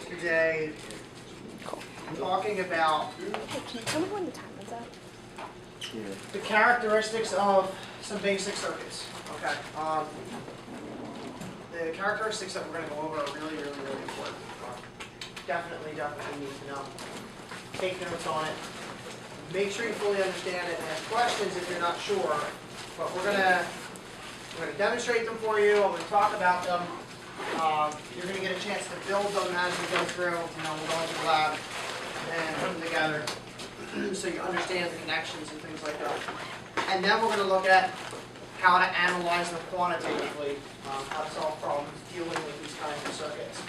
today talking about Hey, can you tell me when the time is up? the characteristics of some basic circuits. Okay. The characteristics that we're going to go over are really important. Definitely need to know. Take notes on it. Make sure you fully understand it and ask questions if you're not sure. But we're going to demonstrate them for you. I'm going to talk about them. You're going to get a chance to build them as we go through. We'll go into the lab and put them together so you understand the connections and things like that. And then we're going to look at how to analyze them quantitatively, how to solve problems dealing with these kinds of circuits.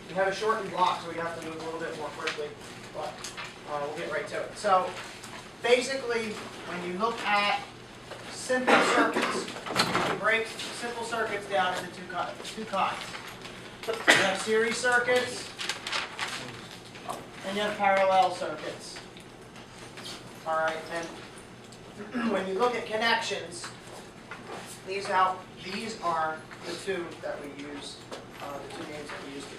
We have a shortened block, so we have to move a little bit more quickly, but we'll get right to it. So basically, when you look at simple circuits, you break simple circuits down into two kinds. You have series circuits, and you have parallel circuits. All right, and when you look at connections, these are the two that we use, the two names that we use to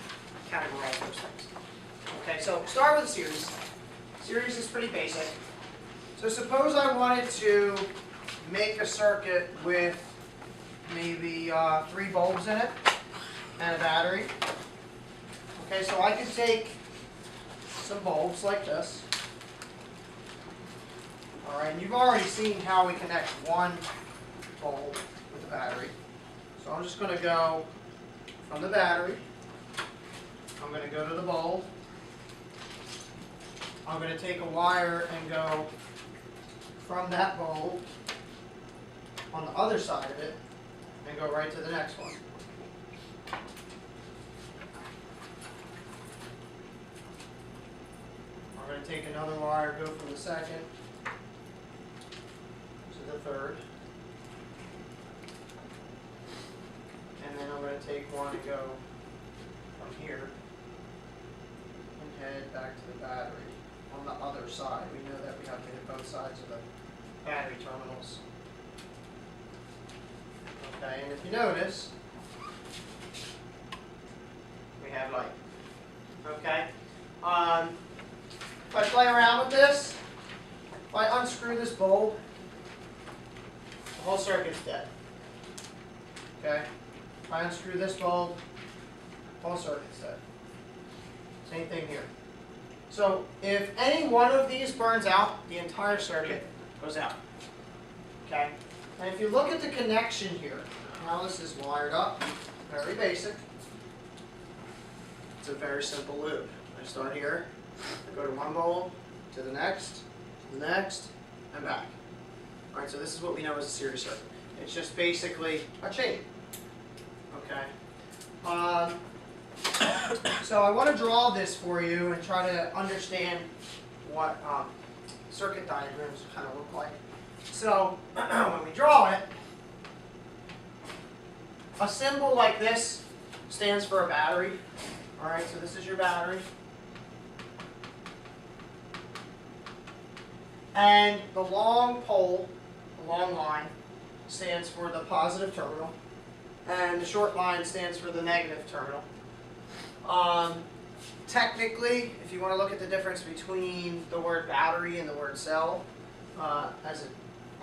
categorize those things. Okay, so start with a series. Series is pretty basic. So suppose I wanted to make a circuit with maybe 3 bulbs in it and a battery. Okay, so I could take some bulbs like this. All right, and you've already seen how we connect one bulb with a battery. So I'm just going to go from the battery. I'm going to go to the bulb. I'm going to take a wire and go from that bulb on the other side of it and go right to the next one. I'm going to take another wire, go from the second to the third. And then I'm going to take one and go from here and head back to the battery on the other side. We know that we have to hit both sides of the battery terminals. Okay, and if you notice, we have light. Okay? If I play around with this, if I unscrew this bulb, the whole circuit's dead. Okay? If I unscrew this bulb, the whole circuit's dead. Same thing here. So if any one of these burns out, the entire circuit goes out. Okay? And if you look at the connection here, how this is wired up, very basic. It's a very simple loop. I start here, I go to one bulb, to the next, and back. All right, so this is what we know as a series circuit. It's just basically a chain. Okay. So I want to draw this for you and try to understand what circuit diagrams kind of look like. So when we draw it, a symbol like this stands for a battery. All right, so this is your battery. And the long pole, the long line, stands for the positive terminal. And the short line stands for the negative terminal. Technically, if you want to look at the difference between the word battery and the word cell, as it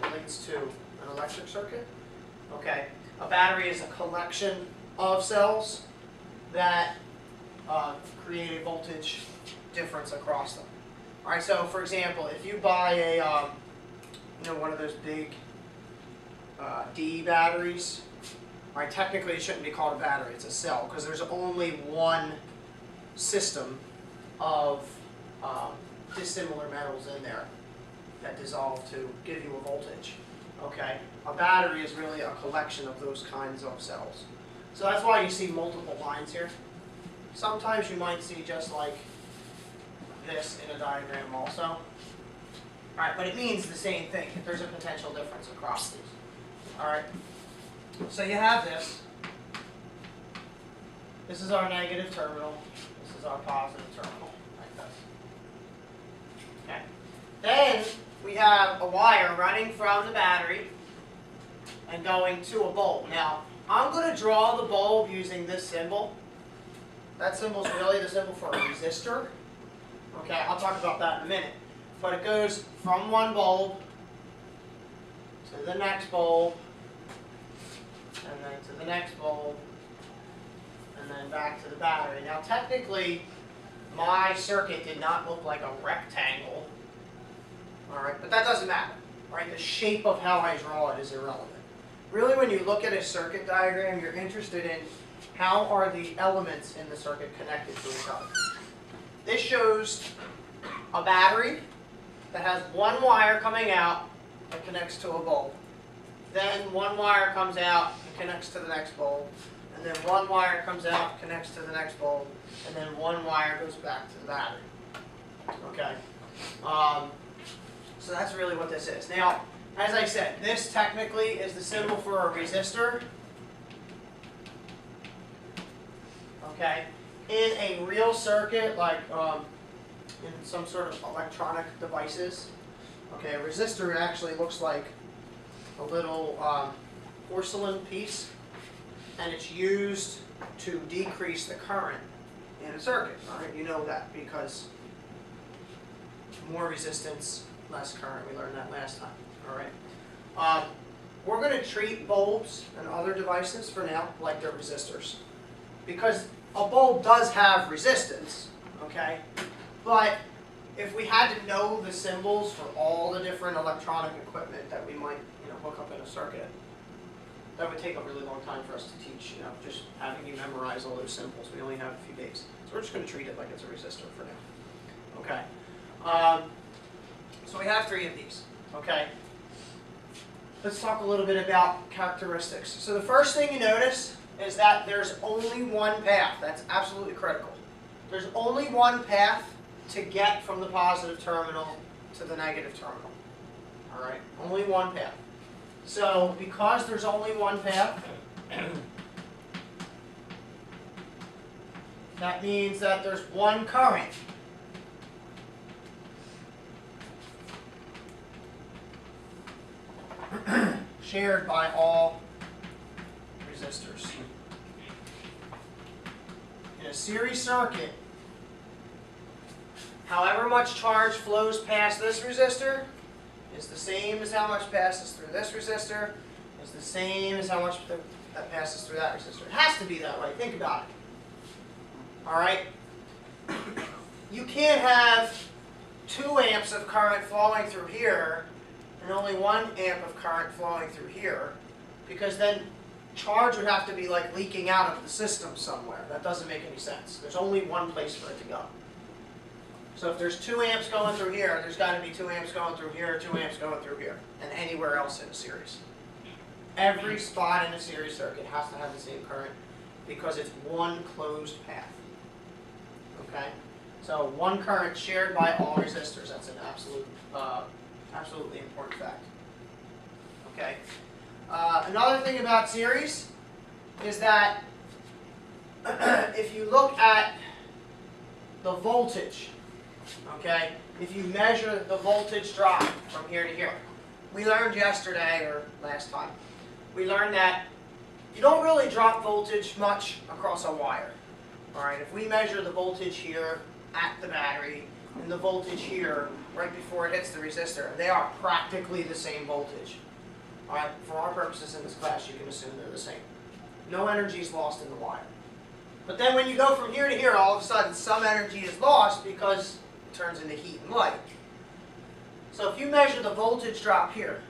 relates to an electric circuit, okay, a battery is a collection of cells that create a voltage difference across them. All right, so for example, if you buy a, one of those big D batteries, all right, technically it shouldn't be called a battery, it's a cell, because there's only one system of dissimilar metals in there that dissolve to give you a voltage. Okay, a battery is really a collection of those kinds of cells. So that's why you see multiple lines here. Sometimes you might see just like this in a diagram also. All right, but it means the same thing. There's a potential difference across these. All right, so you have this. This is our negative terminal. This is our positive terminal, like this. Okay. Then we have a wire running from the battery and going to a bulb. Now, I'm going to draw the bulb using this symbol. That symbol's really the symbol for a reason. resistor. Okay, I'll talk about that in a minute. But it goes from one bulb to the next bulb, and then to the next bulb, and then back to the battery. Now technically, my circuit did not look like a rectangle, all right, but that doesn't matter, right? The shape of how I draw it is irrelevant. Really, when you look at a circuit diagram, you're interested in how are the elements in the circuit connected to each other. This shows a battery that has one wire coming out that connects to a bulb. Then one wire comes out and connects to the next bulb. And then one wire comes out, connects to the next bulb. And then one wire goes back to the battery. Okay? So that's really what this is. Now, as I said, this technically is the symbol for a resistor. Okay? In a real circuit, like in some sort of electronic devices, okay, a resistor actually looks like a little porcelain piece, and it's used to decrease the current in a circuit. All right, you know that because more resistance, less current. We learned that last time. All right. We're going to treat bulbs and other devices for now like they're resistors, because a bulb does have resistance. Okay, but if we had to know the symbols for all the different electronic equipment that we might, hook up in a circuit, that would take a really long time for us to teach, just having you memorize all those symbols. We only have a few days. So we're just going to treat it like it's a resistor for now. Okay. So we have 3 of these. Okay. Let's talk a little bit about characteristics. So the first thing you notice is that there's only one path. That's absolutely critical. There's only one path to get from the positive terminal to the negative terminal. All right? Only one path. So because there's only one path, that means that there's one current. Shared by all resistors. In a series circuit, however much charge flows past this resistor is the same as how much passes through this resistor, is the same as how much that passes through that resistor. It has to be that way. Think about it. All right? You can't have 2 amps of current flowing through here and only 1 amp of current flowing through here, because then charge would have to be like leaking out of the system somewhere. That doesn't make any sense. There's only one place for it to go. So if there's 2 amps going through here, there's got to be 2 amps going through here, 2 amps going through here, and anywhere else in a series. Every spot in a series circuit has to have the same current because it's one closed path. Okay? So one current shared by all resistors. That's an absolutely important fact. Okay? Another thing about series is that if you look at the voltage, okay, if you measure the voltage drop from here to here, we learned yesterday or last time, we learned that you don't really drop voltage much across a wire. All right, if we measure the voltage here at the battery and the voltage here right before it hits the resistor, they are practically the same voltage. All right, for our purposes in this class, you can assume they're the same. No energy is lost in the wire. But then when you go from here to here, all of a sudden some energy is lost because it turns into heat and light. So if you measure the voltage drop here,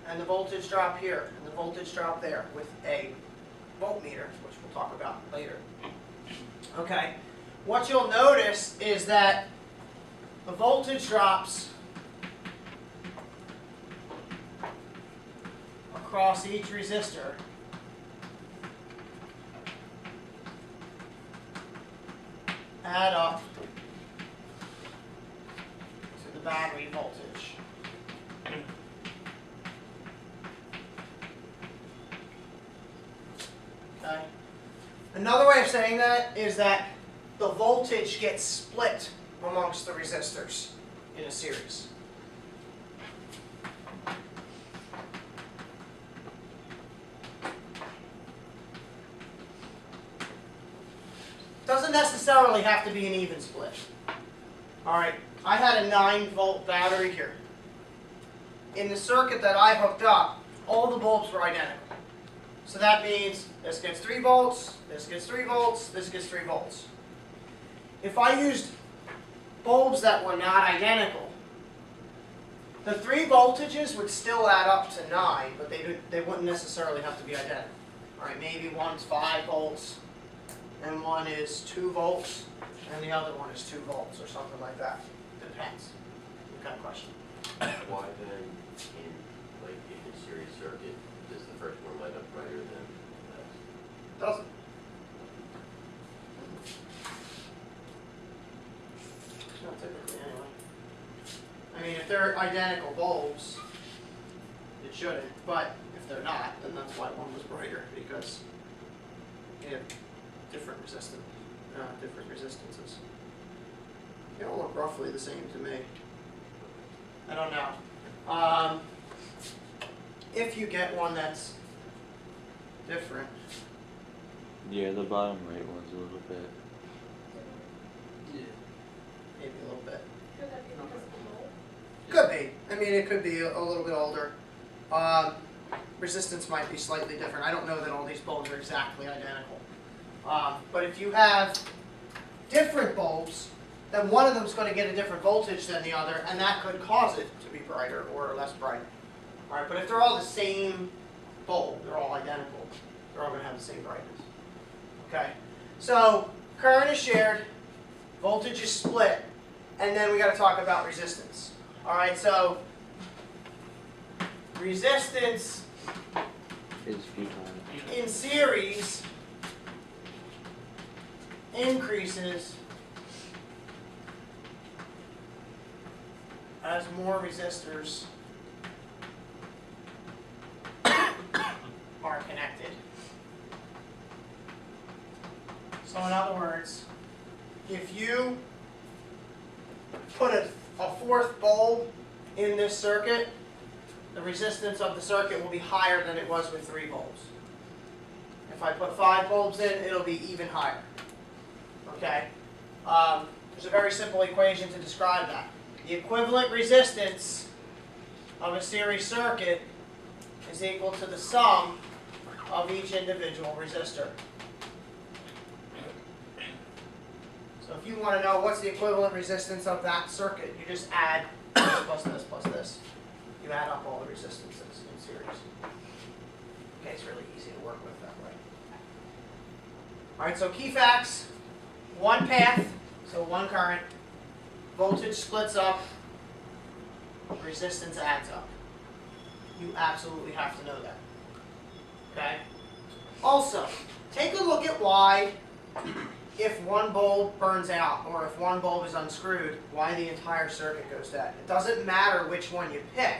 and the voltage drop here, and the voltage drop there with a voltmeter, which we'll talk about later, okay, what you'll notice is that the voltage drops across each resistor add up to the battery voltage. Okay. Another way of saying that is that the voltage gets split amongst the resistors in a series. Doesn't necessarily necessarily have to be an even split. All right, I had a 9-volt battery here. In the circuit that I hooked up, all the bulbs were identical. So that means this gets 3 volts, this gets 3 volts, this gets 3 volts. If I used bulbs that were not identical, the 3 voltages would still add up to 9, but they wouldn't necessarily have to be identical. All right, maybe one's 5 volts, and one is 2 volts, and the other one is 2 volts, or something like that. Depends. What kind of question? Why then, in a series circuit, does the first one light up brighter than the next? Doesn't. Not typically, anyway. I mean, if they're identical bulbs, it shouldn't, but if they're not, then that's why one was brighter, because they have different resistances. They all look roughly the same to me. I don't know. If you get one that's different, Yeah, the bottom right one's a little bit. maybe a little bit. Could that be because of the mold? Could be. I mean, it could be a little bit older. Resistance might be slightly different. I don't know that all these bulbs are exactly identical. But if you have different bulbs, then one of them is going to get a different voltage than the other, and that could cause it to be brighter or less bright. All right, but if they're all the same bulb, they're all identical, they're all going to have the same brightness. Okay, so current is shared, voltage is split, and then we got to talk about resistance. All right, so resistance Is futile. in series increases as more resistors are connected. So in other words, if you put a fourth bulb in this circuit, the resistance of the circuit will be higher than it was with 3 bulbs. If I put 5 bulbs in, it'll be even higher. Okay? There's a very simple equation to describe that. The equivalent resistance of a series circuit is equal to the sum of each individual resistor. So if you want to know what's the equivalent resistance of that circuit, you just add this plus this plus this. You add up all the resistances in series. Okay, it's really easy to work with that way. All right, so key facts: one path, so one current. Voltage splits up. Resistance adds up. You absolutely have to know that. Okay. Also, take a look at why, if one bulb burns out or if one bulb is unscrewed, why the entire circuit goes dead. It doesn't matter which one you pick.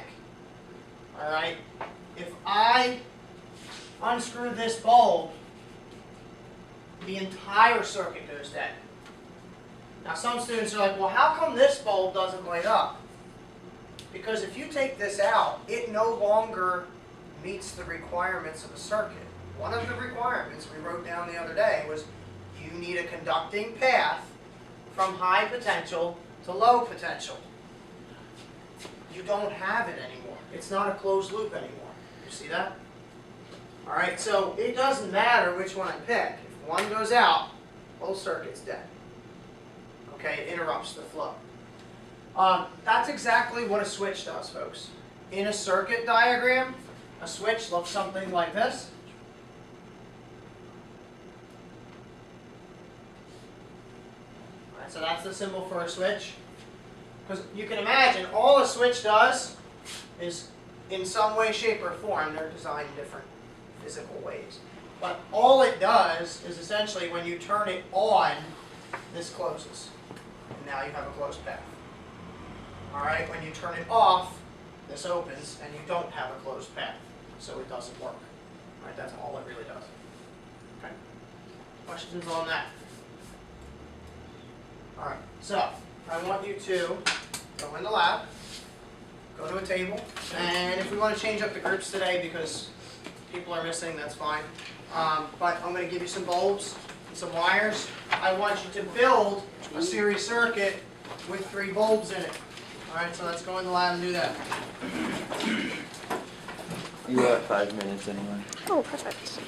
All right. If I unscrew this bulb, the entire circuit goes dead. Now some students are like, well, how come this bulb doesn't light up? Because if you take this out, it no longer meets the requirements of a circuit. One of the requirements we wrote down the other day was you need a conducting path from high potential to low potential. You don't have it anymore. It's not a closed loop anymore. You see that? All right, so it doesn't matter which one I pick. If one goes out, whole circuit's dead. Okay, it interrupts the flow. That's exactly what a switch does, folks. In a circuit diagram, a switch looks something like this. All right, so that's the symbol for a switch. Because you can imagine, all a switch does is, in some way, shape, or form, they're designed in different physical ways. But all it does is essentially, when you turn it on, this closes. And now you have a closed path. All right, when you turn it off, this opens, and you don't have a closed path, so it doesn't work. All right, that's all it really does. Okay. Questions on that? All right, so I want you to go in the lab, go to a table, and if we want to change up the groups today because people are missing, that's fine. But I'm going to give you some bulbs and some wires. I want you to build a series circuit with 3 bulbs in it. Alright, so let's go in the lab and do that. You got 5 minutes anyway. Oh, perfect.